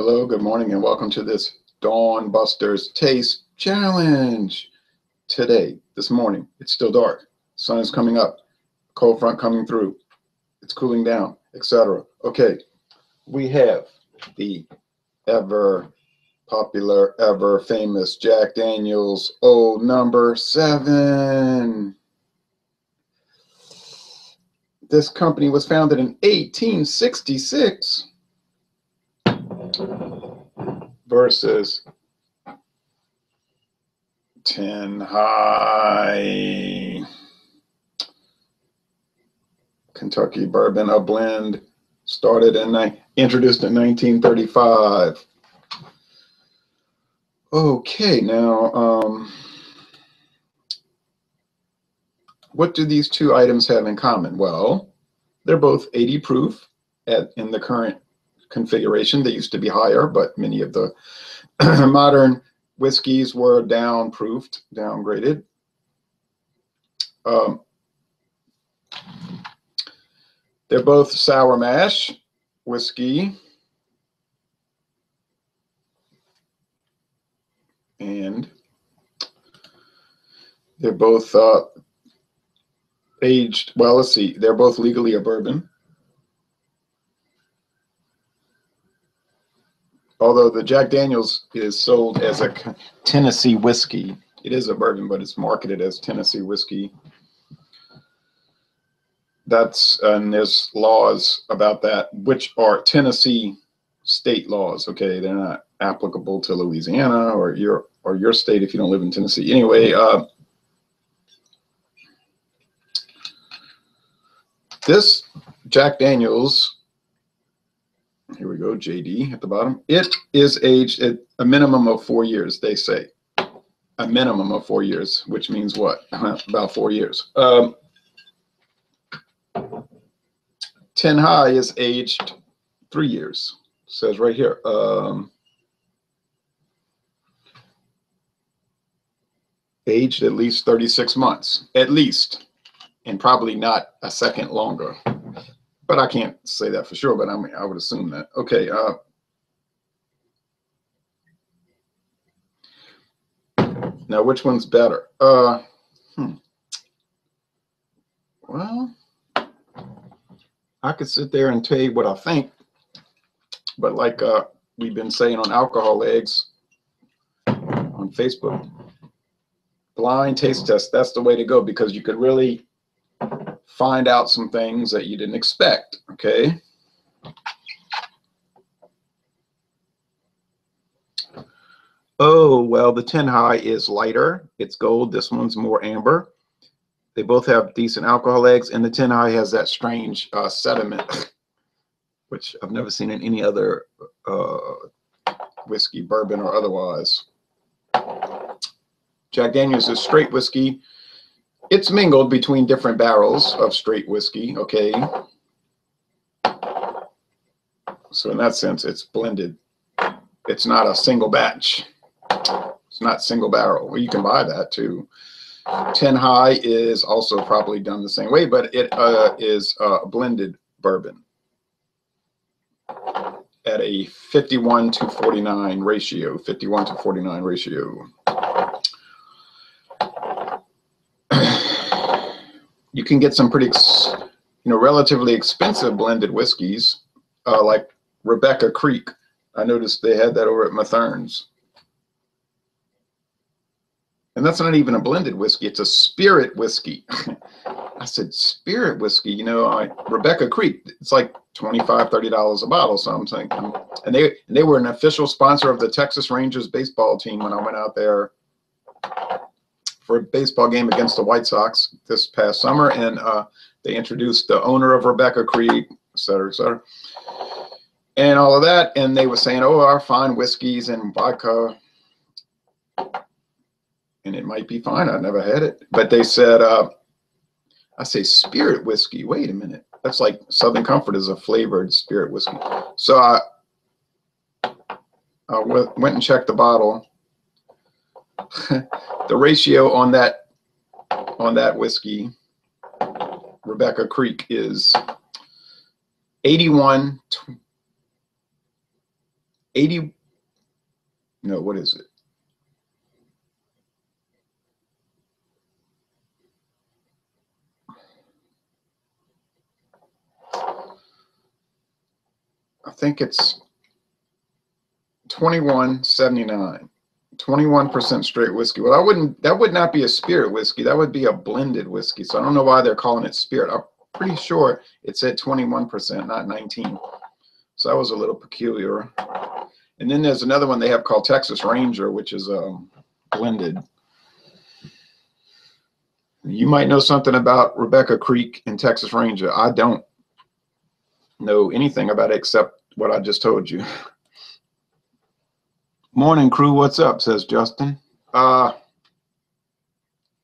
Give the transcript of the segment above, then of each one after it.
Hello, good morning, and welcome to this Dawn Busters Taste Challenge. This morning, it's still dark. Sun is coming up, cold front coming through. It's cooling down, etc. Okay, we have the ever popular, ever famous Jack Daniel's Old Number 7. This company was founded in 1866. Versus 10 High Kentucky Bourbon, a blend introduced in 1935. Okay, now what do these two items have in common? Well, they're both 80 proof in the current configuration. They used to be higher, but many of the modern whiskeys were downgraded. They're both sour mash whiskey, and they're both aged. Well, let's see. They're both legally a bourbon. Although the Jack Daniel's is sold as a Tennessee whiskey, it is a bourbon, but it's marketed as Tennessee whiskey. And there's laws about that, which are Tennessee state laws. Okay, they're not applicable to Louisiana or your state if you don't live in Tennessee. Anyway, this Jack Daniel's. Here we go, JD at the bottom. It is aged at a minimum of 4 years, they say. A minimum of 4 years, which means what? About 4 years. 10 High is aged 3 years. It says right here. Aged at least 36 months, at least, and probably not a second longer. But I can't say that for sure, but I would assume that. Okay. Now, which one's better? Well, I could sit there and tell you what I think, but like we've been saying on Alcohol Eggs on Facebook, blind taste test, that's the way to go, because you could really find out some things that you didn't expect. Okay. Oh, well, the 10 High is lighter. It's gold. This one's more amber. They both have decent alcohol eggs, and the 10 High has that strange sediment, which I've never seen in any other whiskey, bourbon or otherwise. Jack Daniel's is straight whiskey. It's mingled between different barrels of straight whiskey, okay? So in that sense, it's blended. It's not a single batch. It's not single barrel. Well, you can buy that too. 10 High is also probably done the same way, but it is a blended bourbon at a 51-49 ratio. 51-49 ratio. You can get some pretty, relatively expensive blended whiskeys, like Rebecca Creek. I noticed they had that over at Mathern's. And that's not even a blended whiskey. It's a spirit whiskey. I said, spirit whiskey, Rebecca Creek, it's like $25, $30 a bottle. So I'm thinking, and they were an official sponsor of the Texas Rangers baseball team when I went out there for a baseball game against the White Sox this past summer, and they introduced the owner of Rebecca Creek, et cetera, and all of that, and they were saying, oh, our fine whiskeys and vodka, and it might be fine. I've never had it, but they said, I say spirit whiskey. Wait a minute, that's like Southern Comfort is a flavored spirit whiskey. So I went and checked the bottle. The ratio on that whiskey, Rebecca Creek, is 81 80, no, what is it? I think it's 21.79. 21% straight whiskey. Well, that would not be a spirit whiskey. That would be a blended whiskey. So I don't know why they're calling it spirit. I'm pretty sure it said 21%, not 19. So that was a little peculiar. And then there's another one they have called Texas Ranger, which is blended. You might know something about Rebecca Creek and Texas Ranger. I don't know anything about it except what I just told you. Morning, crew. What's up? Says Justin.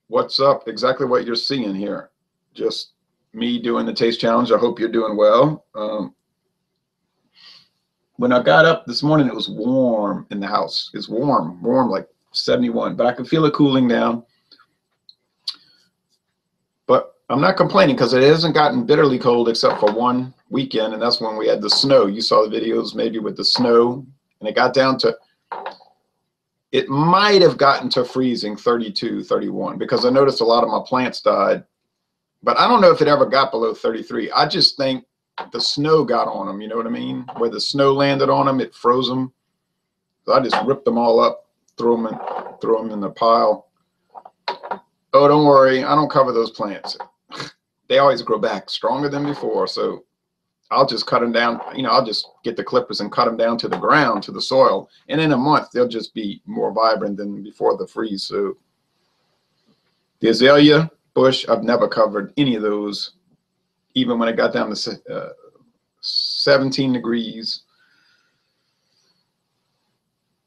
What's up? Exactly what you're seeing here. Just me doing the taste challenge. I hope you're doing well. When I got up this morning, it was warm in the house. It's warm, like 71, but I can feel it cooling down. But I'm not complaining because it hasn't gotten bitterly cold except for one weekend, and that's when we had the snow. You saw the videos maybe with the snow, and it got down to, it might have gotten to freezing 32, 31, because I noticed a lot of my plants died. But I don't know if it ever got below 33. I just think the snow got on them, you know what I mean? Where the snow landed on them, it froze them. So I just ripped them all up, threw them in the pile. Oh, don't worry, I don't cover those plants. They always grow back stronger than before. So I'll just cut them down. You know, I'll just get the clippers and cut them down to the ground, to the soil. And in a month, they'll just be more vibrant than before the freeze. So the azalea bush, I've never covered any of those. Even when it got down to 17 degrees,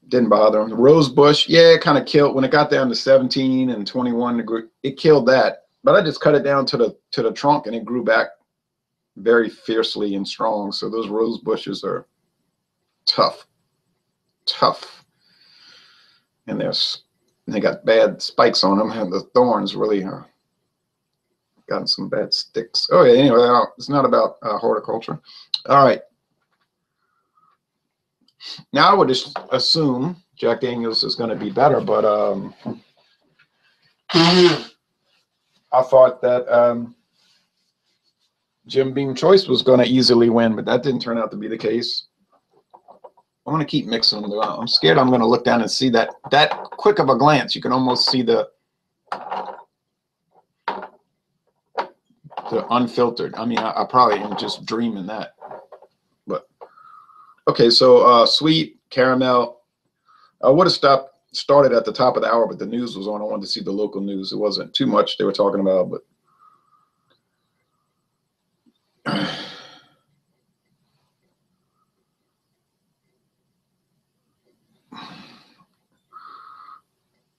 didn't bother them. The rose bush, yeah, it kind of killed when it got down to 17 and 21 degrees. It killed that, but I just cut it down to the trunk, and it grew back very fiercely and strong. So those rose bushes are tough, and they got bad spikes on them, and the thorns really gotten some bad sticks. Oh yeah, anyway, it's not about horticulture. All right. Now I would assume Jack Daniels is going to be better, but I thought that Jim Beam Choice was going to easily win, but that didn't turn out to be the case. I'm going to keep mixing them. I'm scared I'm going to look down and see that quick of a glance. You can almost see the unfiltered. I mean, I probably am just dreaming that. But okay, so sweet caramel. I would have started at the top of the hour, but the news was on. I wanted to see the local news. It wasn't too much they were talking about, but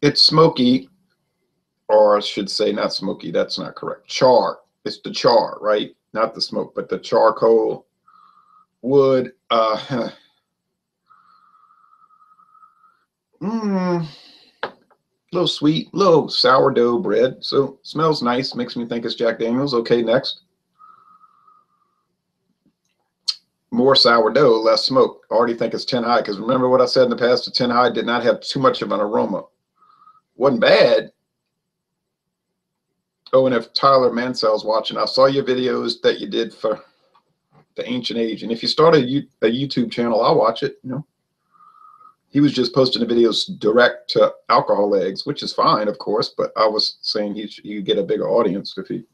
it's smoky, or I should say not smoky. That's not correct. Char. It's the char, right? Not the smoke, but the charcoal wood. Little sweet, little sourdough bread. So smells nice. Makes me think it's Jack Daniels. Okay, next. More sourdough, less smoke. I already think it's 10 high, because remember what I said in the past? The 10 high did not have too much of an aroma. Wasn't bad. Oh, and if Tyler Mansell's watching, I saw your videos that you did for the Ancient Age. And if you start a YouTube channel, I'll watch it. You know, he was just posting the videos direct to alcohol eggs, which is fine, of course. But I was saying he could get a bigger audience if he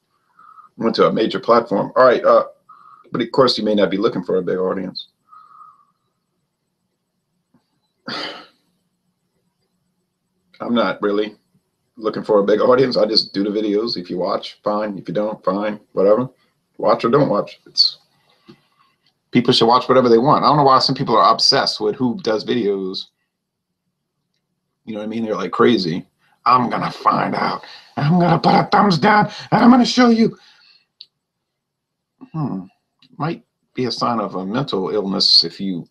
went to a major platform. All right. But of course, he may not be looking for a big audience. I'm not really looking for a big audience. I just do the videos. If you watch, fine. If you don't, fine. Whatever. Watch or don't watch. People should watch whatever they want. I don't know why some people are obsessed with who does videos. You know what I mean? They're like crazy. I'm gonna find out. I'm gonna put a thumbs down, and I'm gonna show you. Might be a sign of a mental illness if you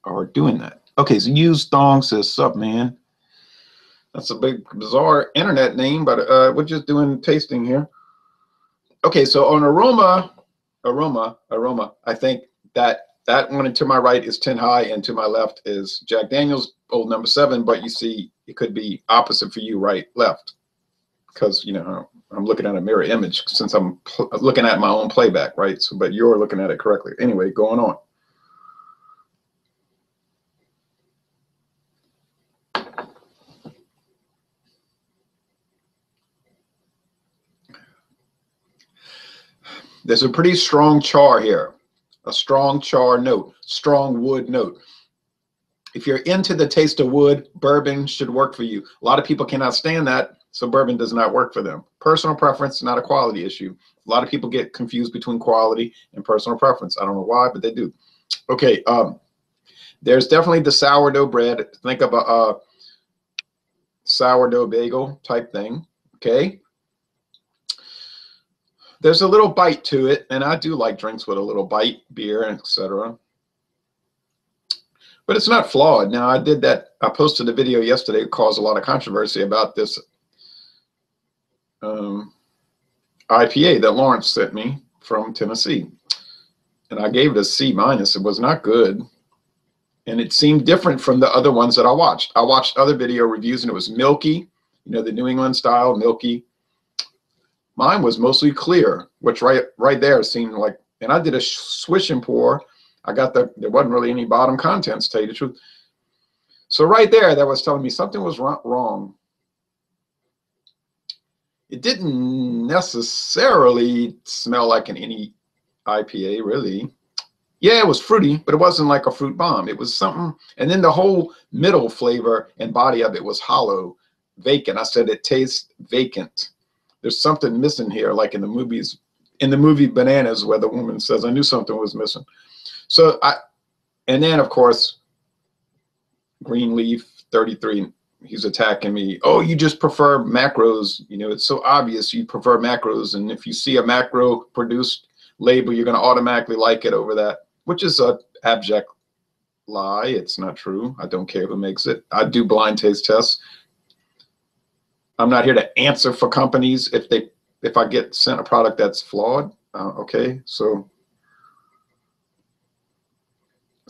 are doing that. Okay, so Used Thong says, sup, man. That's a big, bizarre internet name, but we're just doing tasting here. Okay, so on aroma, I think that that one to my right is 10 high, and to my left is Jack Daniel's Old Number 7. But you see, it could be opposite for you, right, left, because you know I'm looking at a mirror image since I'm looking at my own playback, right? So, but you're looking at it correctly. Anyway, going on. There's a pretty strong char here, a strong char note, strong wood note. If you're into the taste of wood, bourbon should work for you. A lot of people cannot stand that, so bourbon does not work for them. Personal preference, not a quality issue. A lot of people get confused between quality and personal preference. I don't know why, but they do. Okay, there's definitely the sourdough bread. Think of a sourdough bagel type thing, okay? There's a little bite to it, and I do like drinks with a little bite, beer, etc. But it's not flawed. Now, I posted a video yesterday that caused a lot of controversy about this IPA that Lawrence sent me from Tennessee. And I gave it a C-. It was not good. And it seemed different from the other ones that I watched. I watched other video reviews, and it was milky, you know, the New England style, milky. Mine was mostly clear, which right there seemed like, and I did a swish and pour. I got there wasn't really any bottom contents, to tell you the truth. So right there, that was telling me something was wrong. It didn't necessarily smell like any IPA, really. Yeah, it was fruity, but it wasn't like a fruit bomb. It was something, and then the whole middle flavor and body of it was hollow, vacant. I said it tastes vacant. There's something missing here, like in the movies, in the movie Bananas, where the woman says, I knew something was missing. So and then of course, Greenleaf 33, he's attacking me. Oh, you just prefer macros. You know, it's so obvious you prefer macros. And if you see a macro produced label, you're going to automatically like it over that, which is a abject lie. It's not true. I don't care who makes it. I do blind taste tests. I'm not here to answer for companies if I get sent a product that's flawed. Okay, so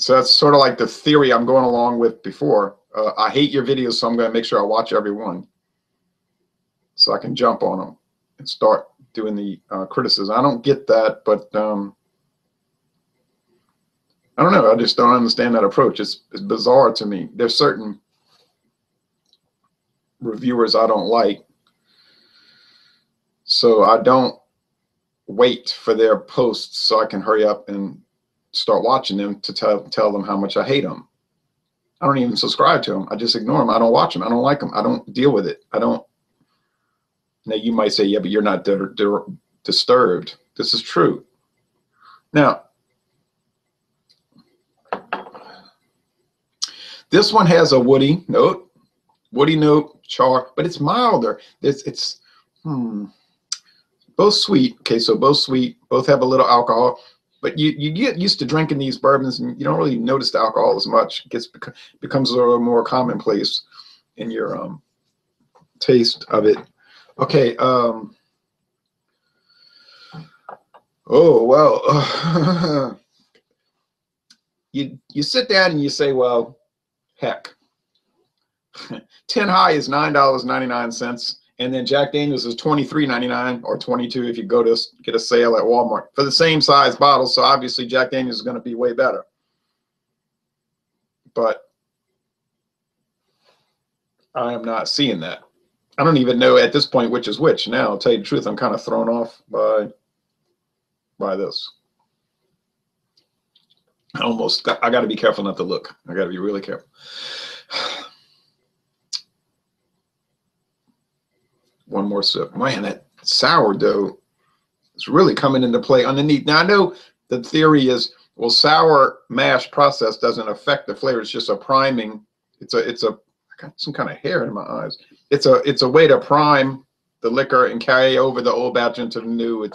that's sort of like the theory I'm going along with before. I hate your videos, so I'm going to make sure I watch every one so I can jump on them and start doing the criticism. I don't get that, but I don't know. I just don't understand that approach. It's bizarre to me. There's certain reviewers I don't like, so I don't wait for their posts so I can hurry up and start watching them to tell them how much I hate them. I don't even subscribe to them. I just ignore them. I don't watch them. I don't like them. I don't deal with it. I don't. Now you might say, yeah, but you're not disturbed. This is true. Now, this one has a woody note, char, but it's milder. It's both sweet. Okay, so both sweet, both have a little alcohol, but you get used to drinking these bourbons and you don't really notice the alcohol as much. It becomes a little more commonplace in your taste of it. Okay. Oh well. You sit down and you say, well, heck. 10 high is $9.99, and then Jack Daniel's is $23.99 or $22 if you go to get a sale at Walmart for the same size bottle. So obviously Jack Daniel's is going to be way better. But I am not seeing that. I don't even know at this point which is which. Now, I'll tell you the truth, I'm kind of thrown off by this. I got to be careful not to look. I got to be really careful. One more sip. Man, that sourdough is really coming into play underneath. Now, I know the theory is, well, sour mash process doesn't affect the flavor. It's just a priming. I got some kind of hair in my eyes. It's a way to prime the liquor and carry over the old batch into the new.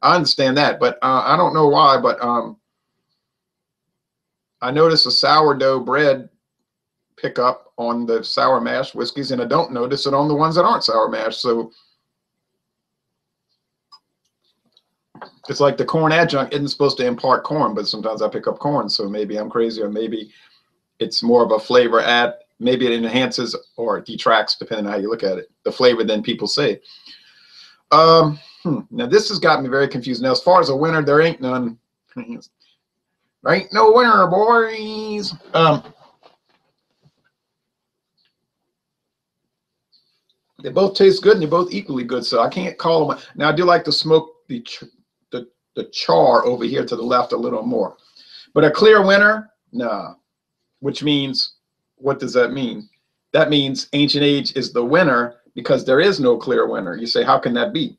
I understand that, but I don't know why, but I noticed a sourdough bread pickup on the sour mash whiskeys, and I don't notice it on the ones that aren't sour mash. So It's like the corn adjunct isn't supposed to impart corn, but sometimes I pick up corn, so maybe I'm crazy, or maybe it's more of a flavor add. Maybe it enhances or detracts, depending on how you look at it, the flavor than people say. Now this has got me very confused. Now, as far as a winner, there ain't none. There ain't no winner, boys. They both taste good and they're both equally good, so I can't call them. Now I do like to smoke the char over here to the left a little more, but a clear winner, nah. Which means, what does that mean? That means Ancient Age is the winner because there is no clear winner. You say, how can that be?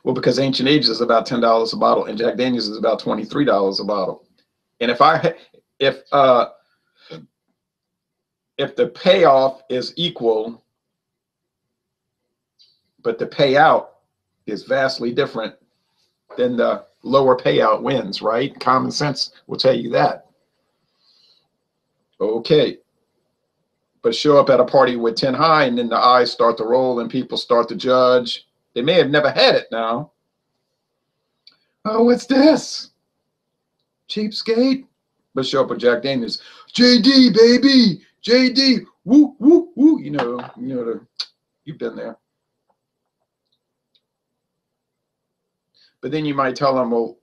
Well, because Ancient Age is about $10 a bottle and Jack Daniels is about $23 a bottle. And if the payoff is equal, but the payout is vastly different, then the lower payout wins, right? Common sense will tell you that. Okay. But show up at a party with 10 high and then the eyes start to roll and people start to judge. They may have never had it now. Oh, what's this? Cheapskate? But show up with Jack Daniels. JD, baby! JD! Woo, woo, woo! You've been there. But then you might tell them, well,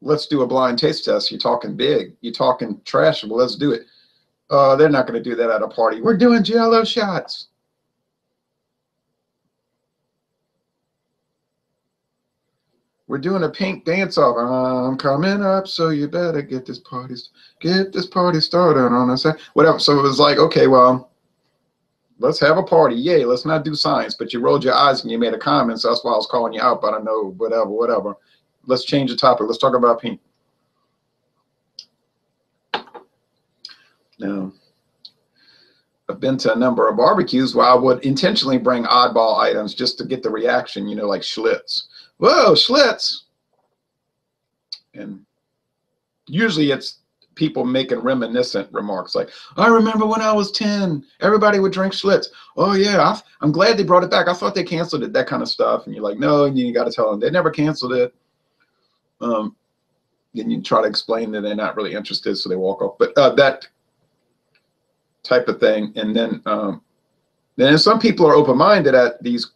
let's do a blind taste test. You're talking big. You're talking trash. Well, let's do it. They're not going to do that at a party. We're doing Jello shots. We're doing a pink dance off. I'm coming up, so you better get this party started on us. Whatever. So it was like, okay, well, let's have a party. Yay, let's not do science. But you rolled your eyes and you made a comment, so that's why I was calling you out. But I know, whatever. Let's change the topic. Let's talk about pink. Now, I've been to a number of barbecues where I would intentionally bring oddball items just to get the reaction, like Schlitz. Whoa, Schlitz! And usually it's people making reminiscent remarks like, I remember when I was 10, everybody would drink Schlitz. Oh yeah, I'm glad they brought it back. I thought they canceled it, that kind of stuff. And you're like, no, and you got to tell them they never canceled it. Then you try to explain that they're not really interested, so they walk off. But that type of thing. And then some people are open-minded at these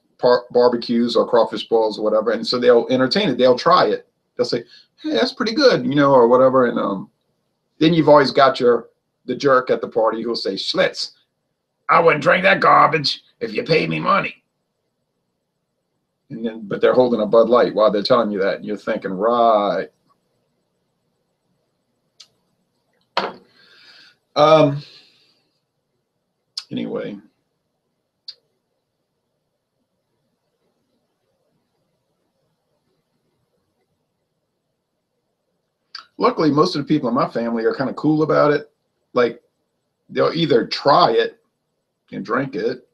barbecues or crawfish balls or whatever, and so they'll entertain it. They'll try it. They'll say, hey, that's pretty good, or whatever. And then you've always got the jerk at the party who'll say, Schlitz, I wouldn't drink that garbage if you paid me money. And then, but they're holding a Bud Light while they're telling you that, and you're thinking, right. Anyway. Luckily, most of the people in my family are kind of cool about it. Like, they'll either try it and drink it,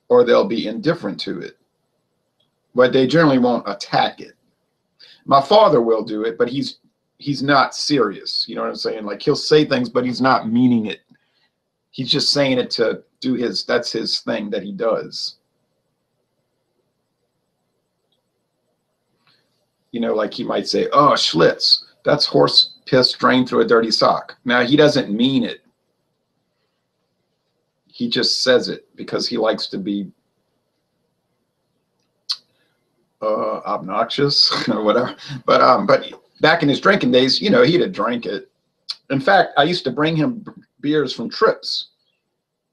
or they'll be indifferent to it. But they generally won't attack it. My father will do it, but he's not serious. You know what I'm saying? Like, he'll say things, but he's not meaning it. He's just saying it to do that's his thing that he does. Like he might say, oh, Schlitz, that's horse piss drained through a dirty sock. Now, he doesn't mean it. He just says it because he likes to be obnoxious or whatever. But back in his drinking days, he'd have drank it. In fact, I used to bring him beers from trips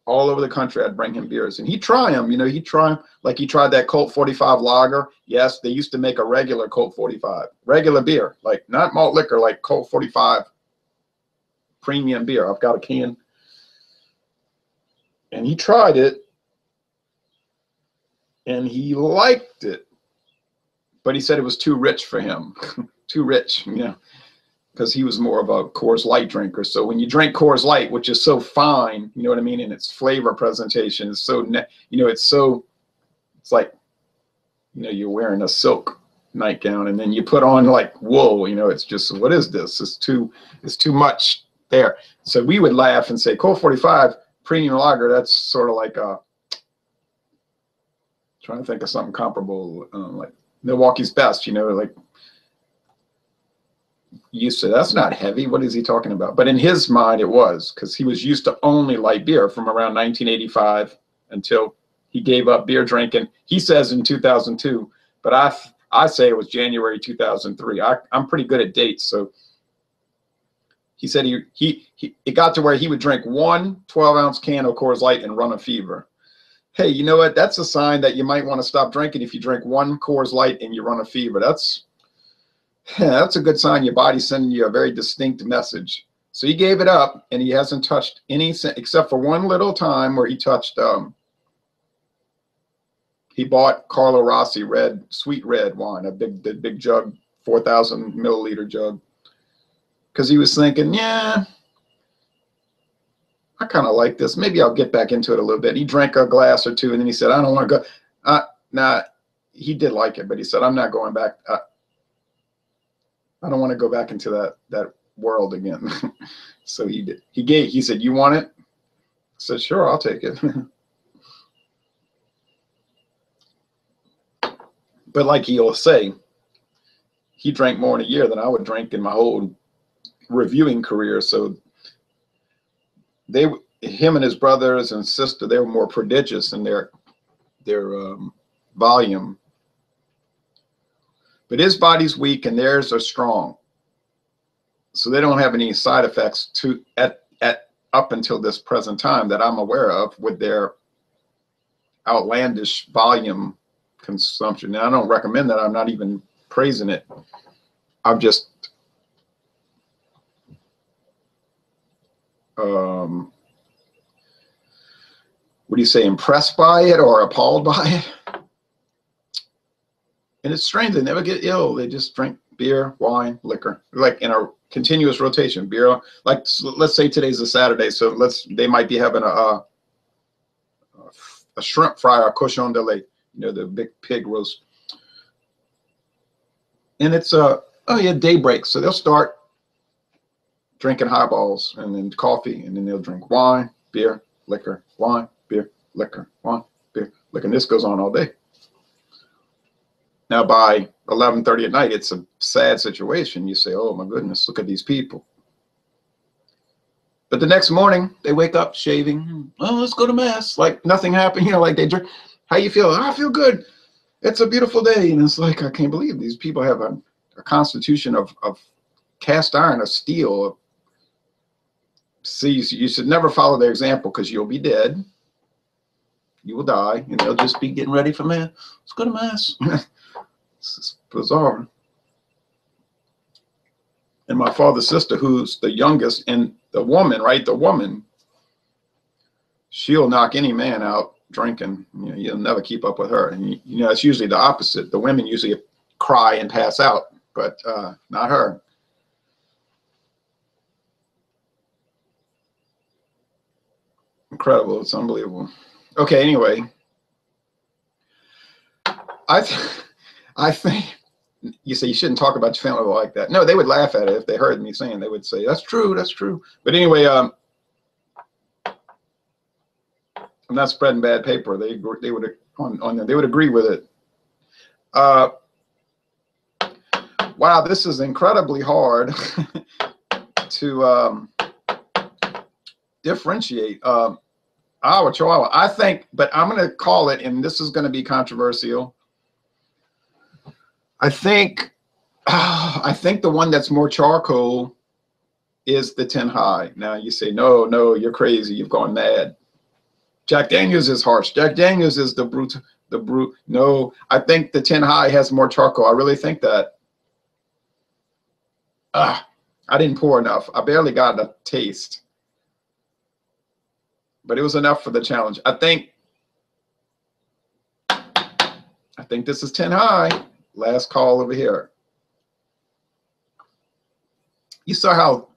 all over the country. I'd bring him beers, and he'd try them. He'd try them. Like he tried that Colt 45 lager. Yes, they used to make a regular Colt 45, regular beer, like not malt liquor, like Colt 45 premium beer. I've got a can. And he tried it, and he liked it. But he said it was too rich for him. Too rich, because he was more of a Coors Light drinker. So when you drink Coors Light, which is so fine, you know what I mean, and its flavor presentation is so, it's like, you're wearing a silk nightgown, and then you put on like wool, it's just, what is this? It's too much there. So we would laugh and say, Colt 45 premium lager, that's sort of like Trying to think of something comparable, like Milwaukee's Best, you know, like used to, that's not heavy. What is he talking about? But in his mind, it was, because he was used to only light beer from around 1985 until he gave up beer drinking. He says in 2002, but I say it was January 2003. I'm pretty good at dates, so he said it got to where he would drink one 12-ounce can of Coors Light and run a fever. Hey, you know what? That's a sign that you might want to stop drinking if you drink one Coors Light and you run a fever. That's a good sign your body's sending you a very distinct message. So he gave it up, and he hasn't touched any except for one little time where he touched. He bought Carlo Rossi sweet red wine, the big jug, 4,000 milliliter jug, because he was thinking, yeah, I kind of like this. Maybe I'll get back into it a little bit. He drank a glass or two, and then he said, I don't want to go. Nah, he did like it, but he said, I'm not going back. I don't want to go back into that world again. So he did. He said, you want it? I said, sure, I'll take it. But like he'll say, he drank more in a year than I would drink in my whole reviewing career. So him and his brothers and sister, they were more prodigious in their volume. But his body's weak and theirs are strong. So they don't have any side effects up until this present time that I'm aware of with their outlandish volume consumption. And I don't recommend that. I'm not even praising it. I'm just what do you say, impressed by it or appalled by it? And it's strange, they never get ill. They just drink beer, wine, liquor, like in a continuous rotation. Beer, like, so let's say today's a Saturday, so they might be having a shrimp fry or cochon de lait, you know, the big pig roast. And it's daybreak, so they'll start drinking highballs and then coffee, and then they'll drink wine, beer, liquor, wine, beer, liquor, wine, beer, liquor. And this goes on all day. Now by 11:30 at night, it's a sad situation. You say, oh my goodness, look at these people. But the next morning, they wake up shaving. Oh, let's go to mass. Like nothing happened. You know, like they drink. How you feel? Oh, I feel good. It's a beautiful day. And it's like, I can't believe these people have a constitution of cast iron, of steel. See, you should never follow their example, because you'll be dead. You will die, and they'll just be getting ready for mass. Let's go to mass. It's bizarre. And my father's sister, who's the youngest, and the woman, right? The woman, she'll knock any man out drinking. You know, you'll never keep up with her. And you know, it's usually the opposite. The women usually cry and pass out, but not her. Incredible. It's unbelievable. Okay, anyway. I think you say you shouldn't talk about your family like that. No, they would laugh at it if they heard me saying. They would say, that's true, that's true. But anyway, I'm not spreading bad paper. They would they would agree with it. Wow, this is incredibly hard to differentiate. Chihuahua. I think, but I'm going to call it, and this is going to be controversial. I think the one that's more charcoal is the 10 high. Now you say, no, you're crazy. You've gone mad. Jack Daniels is harsh. Jack Daniels is the brute. No, I think the 10 high has more charcoal. I really think that. I didn't pour enough. I barely got a taste, but it was enough for the challenge. I think this is 10 high. Last call over here. You saw how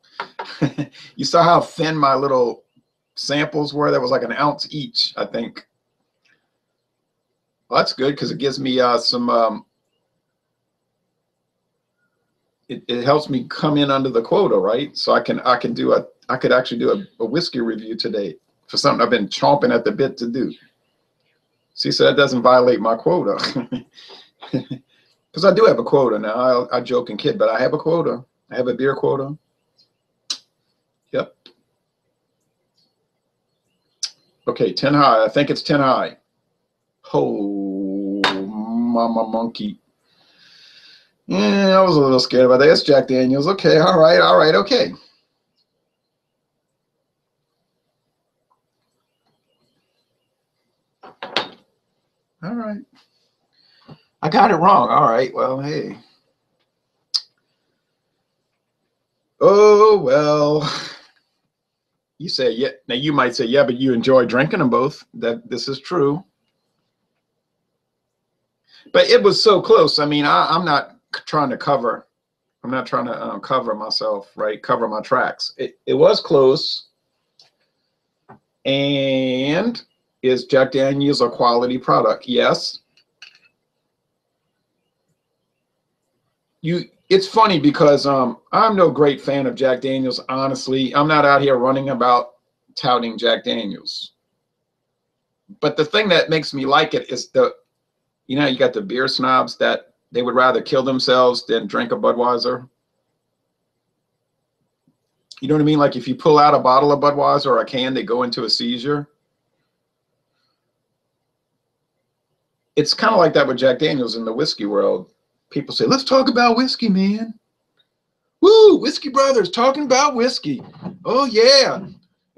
thin my little samples were. That was like an ounce each, I think. Well, that's good, because it gives me some. It helps me come in under the quota, right? So I could actually do a whiskey review today for something I've been chomping at the bit to do. See, so that doesn't violate my quota. Because I do have a quota now. I joke and kid, but I have a quota. I have a beer quota. Yep. Okay, 10 high. I think it's 10 high. Oh, mama monkey. Yeah, I was a little scared about that. It's Jack Daniels. Okay, all right, okay. All right. I got it wrong. All right, well, hey. Oh, well. You say, yeah. Now, you might say, yeah, but you enjoy drinking them both. This is true. But it was so close. I mean, I'm not trying to cover. I'm not trying to cover myself, right? Cover my tracks. It was close. And is Jack Daniels a quality product? Yes. It's funny because I'm no great fan of Jack Daniels. Honestly, I'm not out here running about touting Jack Daniels. But the thing that makes me like it is you got the beer snobs that they would rather kill themselves than drink a Budweiser. You know what I mean? Like if you pull out a bottle of Budweiser or a can, they go into a seizure. It's kind of like that with Jack Daniels in the whiskey world. People say, let's talk about whiskey, man. Woo, Whiskey Brothers talking about whiskey. Oh, yeah.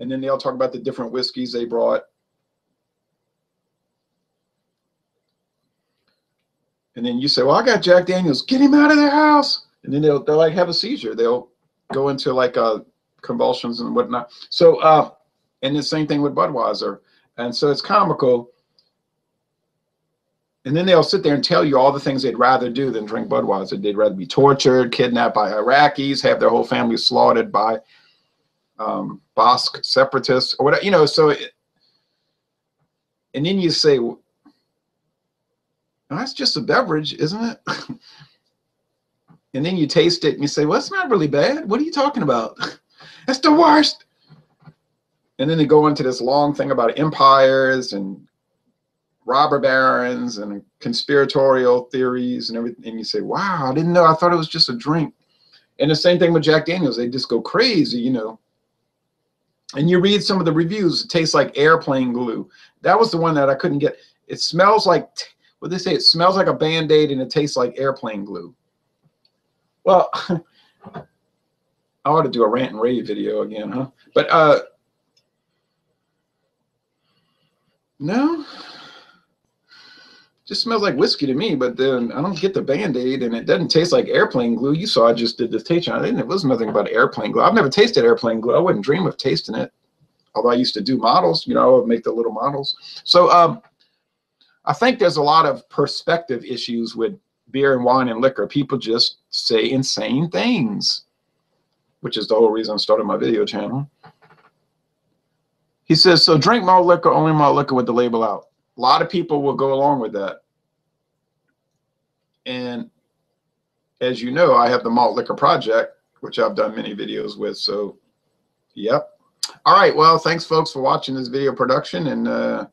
And then they'll talk about the different whiskeys they brought. And then you say, well, I got Jack Daniels. Get him out of their house. And then they'll like have a seizure. They'll go into like convulsions and whatnot. So, and the same thing with Budweiser. And so it's comical. And then they'll sit there and tell you all the things they'd rather do than drink Budweiser. They'd rather be tortured, kidnapped by Iraqis, have their whole family slaughtered by Basque separatists or whatever, so and then you say, well, that's just a beverage, isn't it? And then you taste it and you say, well, it's not really bad. What are you talking about? That's the worst. And then they go into this long thing about empires and robber barons and conspiratorial theories and everything. And you say, wow, I didn't know. I thought it was just a drink. And the same thing with Jack Daniels. They just go crazy, And you read some of the reviews. It tastes like airplane glue. That was the one that I couldn't get. It smells like, what they say? It smells like a Band-Aid and it tastes like airplane glue. Well, I ought to do a rant and rave video again, huh? But no. Just smells like whiskey to me, but then I don't get the Band-Aid and it doesn't taste like airplane glue. You saw I just did this taste on it. It was nothing about airplane glue. I've never tasted airplane glue. I wouldn't dream of tasting it. Although I used to do models, I would make the little models. So I think there's a lot of perspective issues with beer and wine and liquor. People just say insane things, which is the whole reason I started my video channel. He says, so drink malt liquor, only malt liquor with the label out. A lot of people will go along with that. And as you know, I have the Malt Liquor Project, which I've done many videos with. So, yep. All right. Well, thanks, folks, for watching this video production. And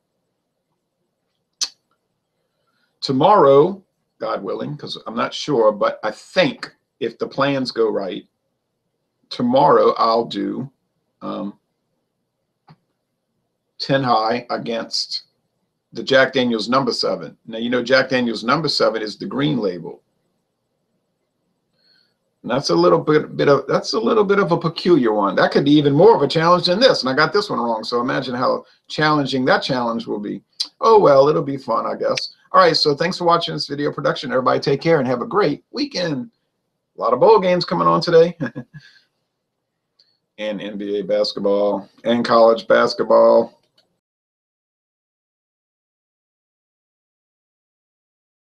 tomorrow, God willing, because I'm not sure, but I think if the plans go right, tomorrow I'll do 10 high against the Jack Daniels number 7. Now, Jack Daniels number 7 is the green label. And that's a little bit of a peculiar one. That could be even more of a challenge than this. And I got this one wrong. So imagine how challenging that challenge will be. Oh, well, it'll be fun, I guess. All right. So thanks for watching this video production. Everybody take care and have a great weekend. A lot of bowl games coming on today. And NBA basketball and college basketball.